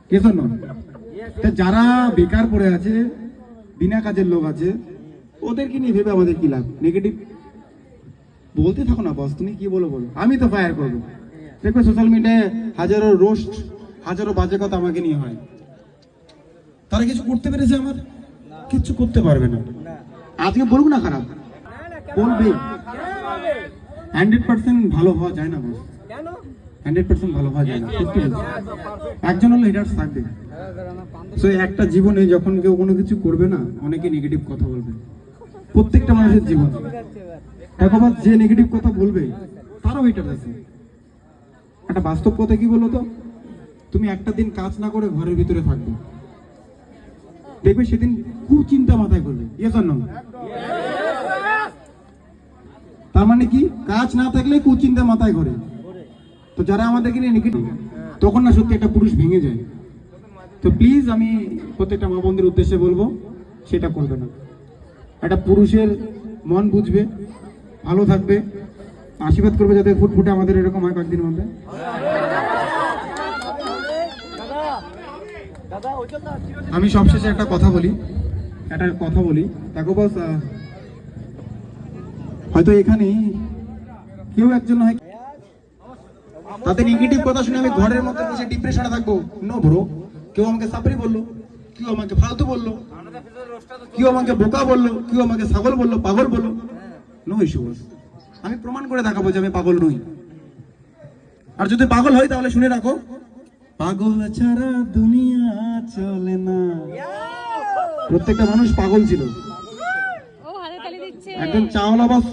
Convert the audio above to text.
কি জন্য? যারা বেকার পড়ে আছে, বিনা কাজের লোক আছে, ওদেরকে নিয়ে ভেবে আমাদের কি লাভ? নেগেটিভ বলতে থাকো না বস, তুমি কি বলো বলো, আমি তো ফায়ার করবো। দেখবে সোশ্যাল মিডিয়ায় হাজারো রোস্ট, হাজারো বাজে কথা আমাকে নিয়ে হয়। তারা কিছু করতে পেরেছে? আমার কিচ্ছু করতে পারবে না। আজকে বলবো না খারাপ, বলবে। 100% ভালো হওয়া যায় না বস, 100% ভালো হওয়া যায় না। একজন হলো হেটার্স থাকবে। সো একটা জীবনে যখন কেউ কোনো কিছু করবে না, অনেকে নেগেটিভ কথা বলবে। প্রত্যেকটা মানুষের জীবন একবার যে নেগেটিভ কথা বলবে তারও হেটার আছে। একটা বাস্তব কথা কি বলো তো, তুমি একটা দিন কাজ না করে ঘরের ভিতরে থাকবে, দেখবে সেদিন কুচিন্তা মাথায় করবে। Yes or no? তার মানে কি, কাজ না থাকলে কুচিন্তা মাথায় করে। তো যারা আমাদেরকে নিয়ে নেগেটিভ, তখন না সত্যি একটা পুরুষ ভেঙে যায়। তো প্লিজ আমি প্রত্যেকটা মা বোনদের উদ্দেশ্যে বলবো, সেটা করবে না। একটা পুরুষের মন বুঝবে, ভালো থাকবে, আশীর্বাদ করবে যাতে ফুটফুটে আমাদের এরকম হয় কয়েকদিন মধ্যে। আমি সবশেষে একটা কথা বলি, দেখো বস, হয়তো এখানে কেউ একজন হয় তাদের নেগেটিভ কথা শুনে আমি ঘরের মধ্যে বসে ডিপ্রেশনে থাকবো। নো ব্রো, কেউ আমাকে সাপড়ি বললো, কেউ আমাকে ফালতু বললো, কেউ আমাকে বোকা বললো, কেউ আমাকে ছাগল বললো, পাগল বললো, নো ইস্যু বস। আমি প্রমাণ করে দেখাবো যে আমি পাগল নই। আর যদি পাগল হয় তাহলে শুনে রাখো, পাগল ছাড়া দুনিয়া চলে না। প্রত্যেকটা মানুষ পাগল ছিল। একজন চাওয়ালা বস